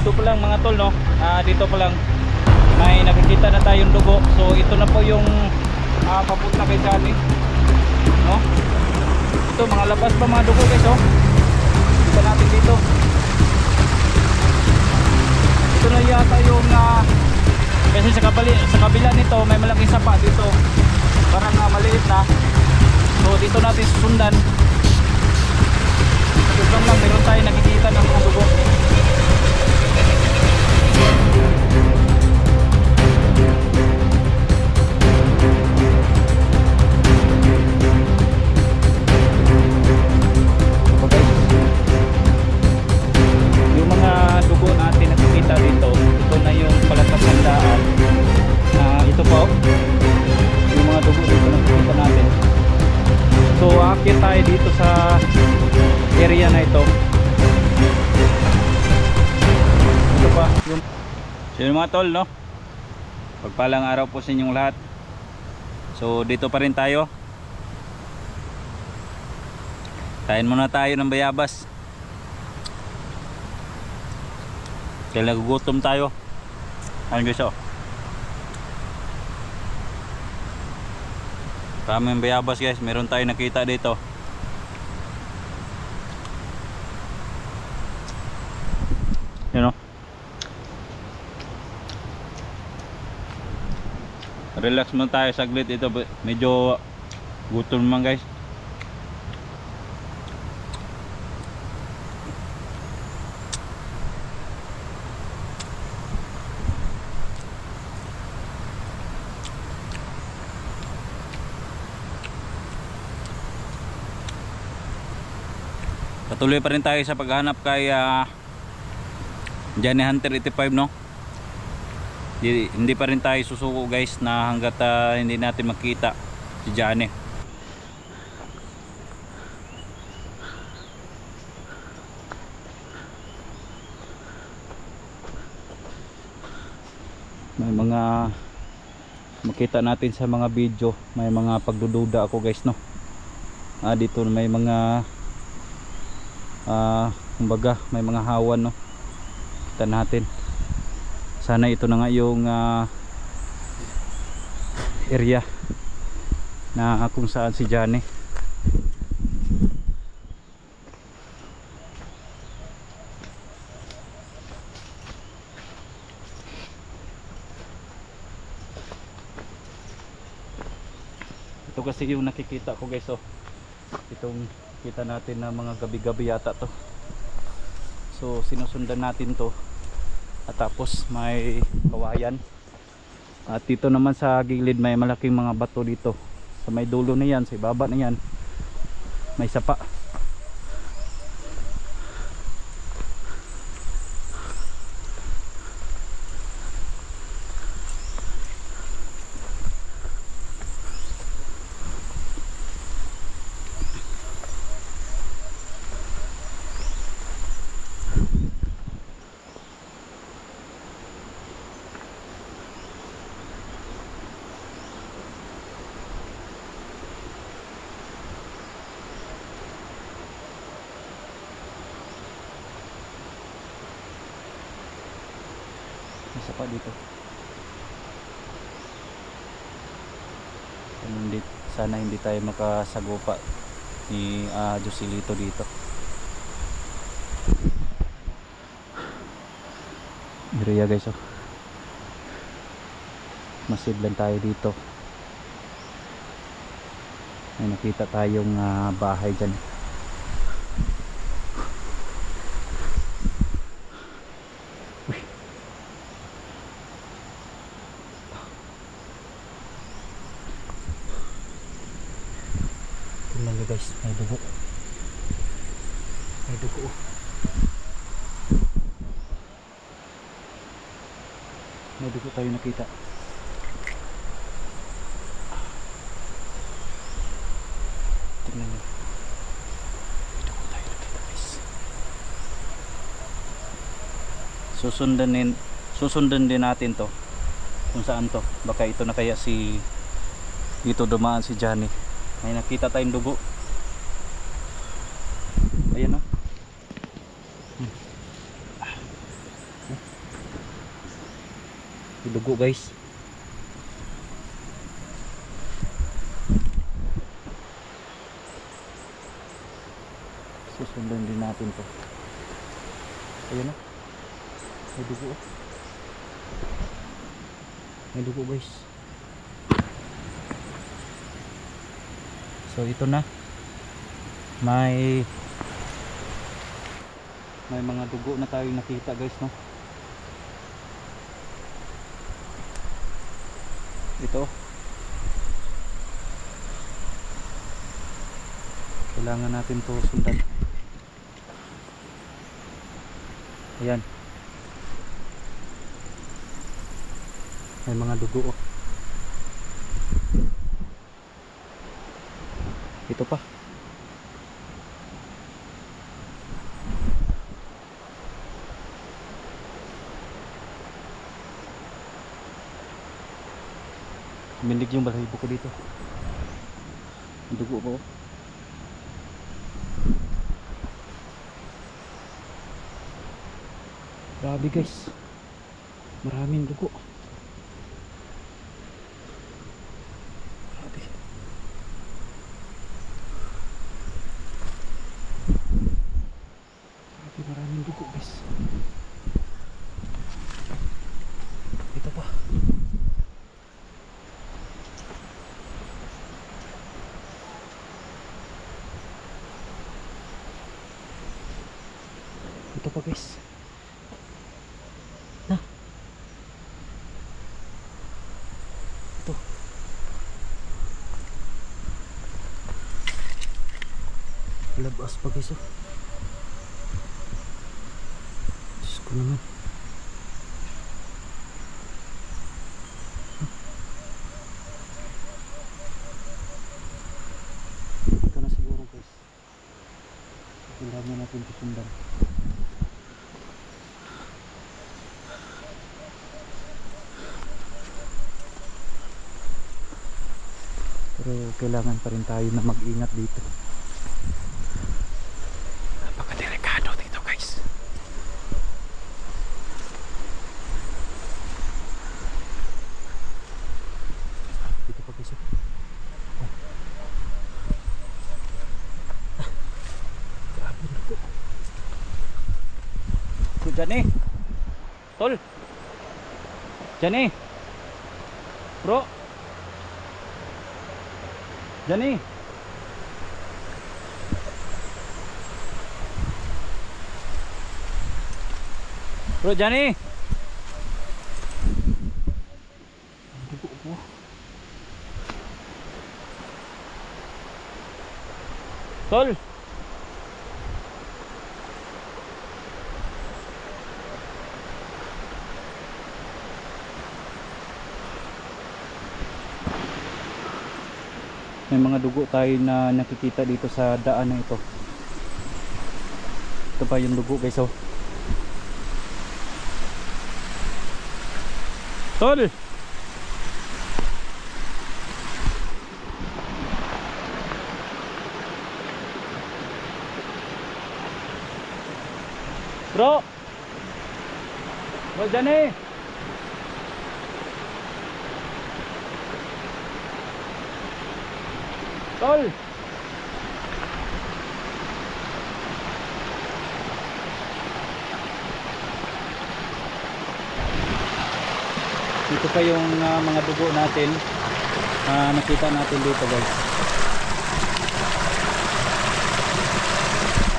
dito pa lang mga tol, no? Dito pa lang may nakikita na tayong dugo. So ito na po yung papunta kay Johnny, no? Ito mga labas pa mga dugo guys, oh. Kita natin dito. Ito na yata yung kasi sa kabila nito may malaking sapa dito. Parang maliit na. So dito natin susundan. Dito lang meron tayo nakikita ng mga dugo. Yung mga dugo natin nakikita dito, ito na yung palatandaan. Ito po yung mga dugo dito nakikita natin. So aakyat tayo dito sa area na ito. Ito pa yung mga tol, no? Pagpalang araw po sa inyong lahat. So dito pa rin tayo. Kain muna tayo ng bayabas. Kaya nagugutom tayo. Ayun guys, oh. Kaming bayabas guys, meron tayo nakita dito. You know? Relax muna tayo saglit. Ito medyo gutom naman guys. Patuloy pa rin tayo sa paghahanap kay Johnny Hunter 85, no? Hindi pa rin tayo susuko guys na hanggat hindi natin makita si Johnny. May mga makita natin sa mga video, may mga pagdududa ako guys, no? Dito may mga kumbaga may mga hawan, no? Kita natin. Sana ito na nga yung area na kung saan si Johnny. Ito kasi yung nakikita ko guys, oh. Itong kita natin na mga gabi-gabi yata to. So sinusundan natin to. At tapos may kawayan. At dito naman sa gilid may malaking mga bato dito. Sa may dulo na yan, sa ibaba na yan, may sapa. Isa pa dito. Sana hindi tayo makasagupa ni Joselito dito. Area guys, oh. Masid lang tayo dito. May nakita tayong bahay dyan. Guys, may dugo. May dugo. May dugo tayo nakita. Tingnan nyo. May dugo tayo nakita guys. Susundan din natin to. Kung saan to. Baka ito na kaya dito dumaan si Johnny. May nakita tayong dugo. Ayan, oh. dugo guys. Susundan din natin to. Ayun na. May dugo. May dugo guys. So ito na. May mga dugo na tayo nakita guys, no. Ito. Kailangan natin to sundan. Ayan. May mga dugo. Ito pa. Mindig yung balahibo ko dito. Ang dugo ko. Grabe guys. Maraming dugo. Grabe. Grabe, maraming dugo guys. Ito pa. Ito pa guys. Na. Ito. Labas pa guys, oh. Diyos ko naman. Ito na siguro guys. Kailangan natin susundan. Pero kailangan pa rin tayo na mag-ingat dito. Napakadelikado dito guys. Dito pa guys. Grabe na po. Diyan eh. Tol. Diyan eh. Bro. Jani. Bro Jani. Dugo po. Tol. May mga dugo tayo na nakikita dito sa daan na ito. Ito pa yung dugo guys, oh. Tol! Bro! Bro, dyan eh! Tol! Ito pa yung mga dugo natin. Nakita natin dito guys.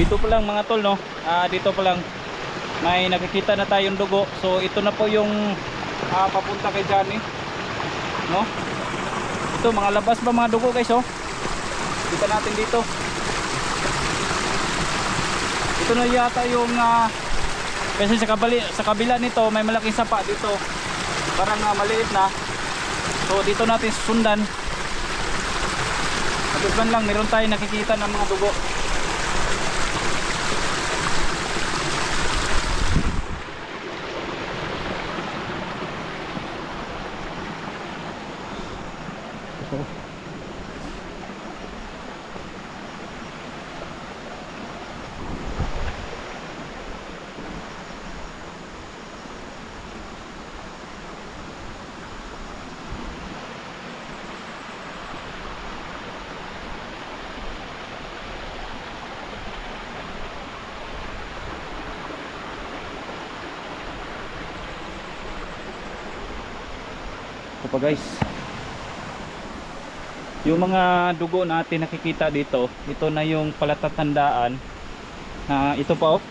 Dito pa lang mga tol, no? Dito pa lang may nakikita na tayong dugo. So ito na po yung papunta kay Johnny, no? Ito mga labas pa mga dugo guys, oh. Kita natin dito. Ito na yata yung kasi sa kabila nito may malaking sapa dito. Parang maliit na. So dito natin susundan. At man lang meron tayong nakikita ng mga dugo. pa guys. Yung mga dugo natin nakikita dito, ito na yung palatatandaan na ito pa oh.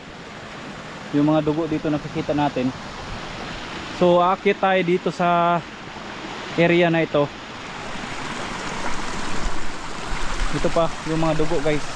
Yung mga dugo dito nakikita natin. So aakyat tayo dito sa area na ito. Ito pa yung mga dugo guys.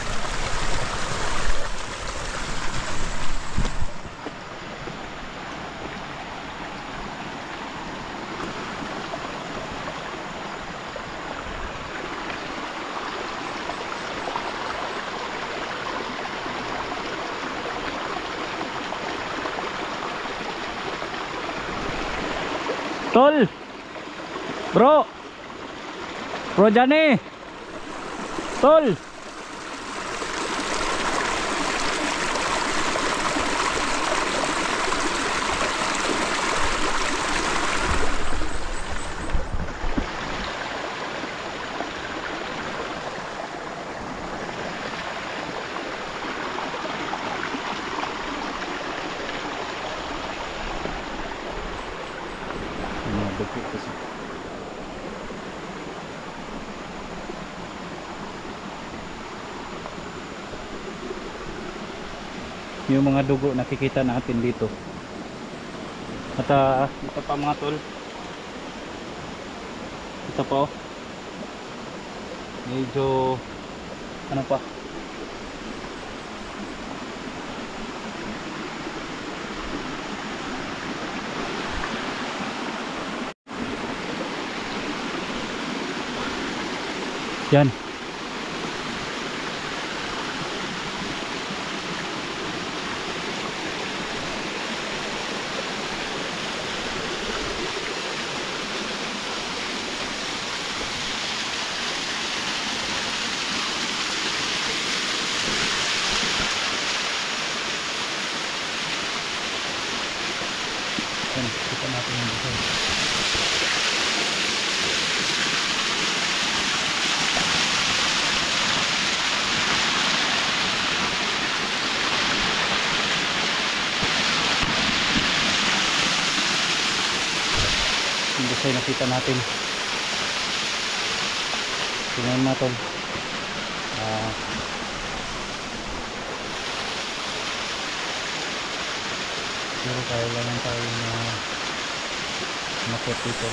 Tol, bro Johnny, tol. Yung mga dugo nakikita natin dito. At ito pa mga tol. Ito pa oh. Medyo ano pa. Yan. Kita natin yung design. Yung design nakita natin. Tingnan natin. Pero kailangan tayo na makot dito.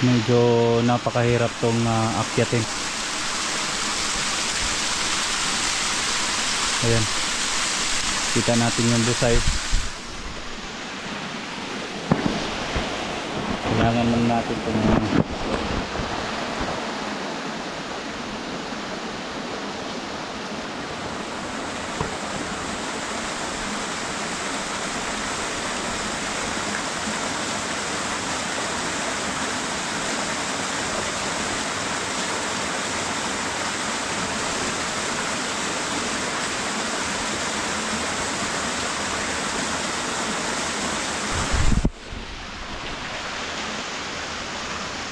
Medyo napakahirap tong akyatin. Ayan, kita natin yung busay. Kailangan lang natin itong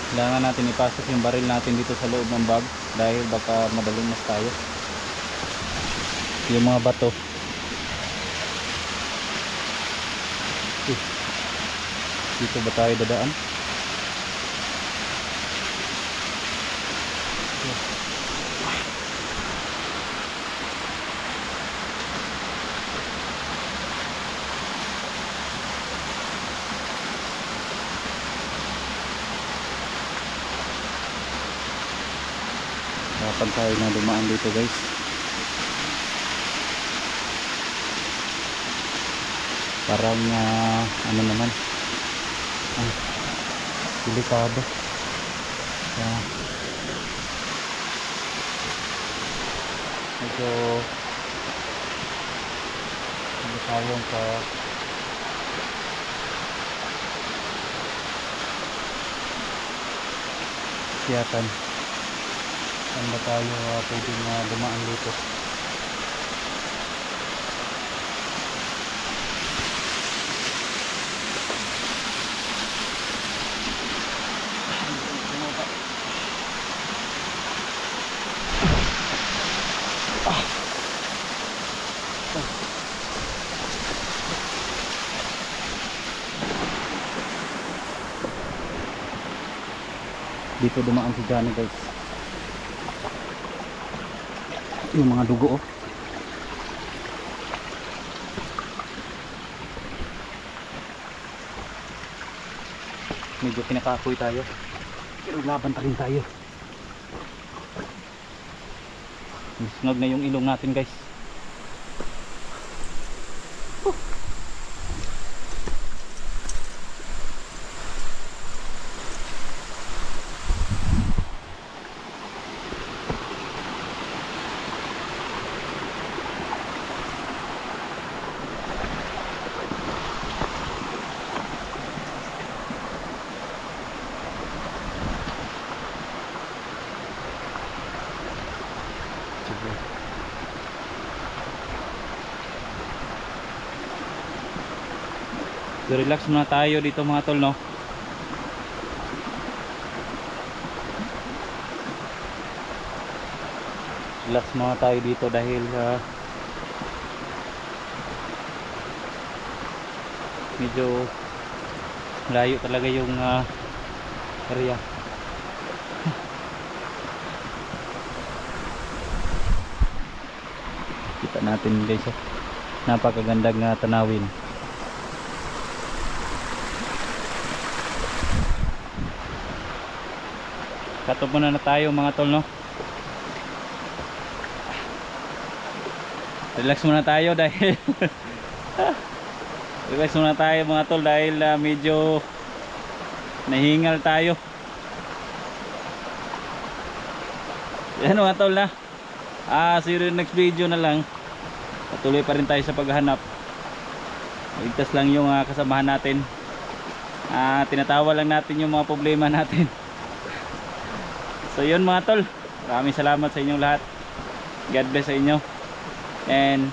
kailangan natin ipasok yung baril natin dito sa loob ng bag dahil baka madaling mas tayo. Yung mga bato dito ba tayo dadaan? Dapat tayo na dumaan dito guys. Parang ano naman delikado. Medyo tayong ka siyatan. Saan ba tayo pwedeng dumaan dito? Dito dumaan si Johnny guys. Yung mga dugo oh. Medyo pinakakoy tayo. Pero laban pa rin tayo. Sungag na yung ilong natin guys. So, relax muna tayo dito mga tol, no? Relax muna tayo dito dahil medyo layo talaga yung area. Kita natin guys, napakagandang tanawin. Katop muna na tayo mga tol, no? Relax muna tayo dahil relax muna tayo mga tol dahil medyo nahingal tayo. Yan mga tol na. See you next video na lang. Patuloy pa rin tayo sa paghahanap. Ligtas lang yung kasamahan natin. Tinatawa lang natin yung mga problema natin. So yun mga tol, maraming salamat sa inyong lahat. God bless sa inyo. And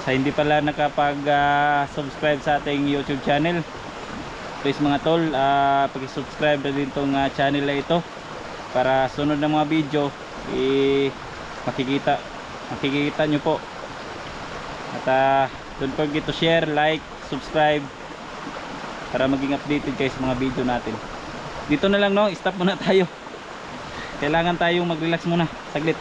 sa hindi pala nakapag-subscribe sa ating YouTube channel, please mga tol, pag-subscribe na din tong channel na ito para sunod na mga video makikita nyo po. At don't forget to share, like, subscribe para maging updated kayo sa mga video natin. Dito na lang, no, stop muna tayo. Kailangan tayong mag-relax muna saglit.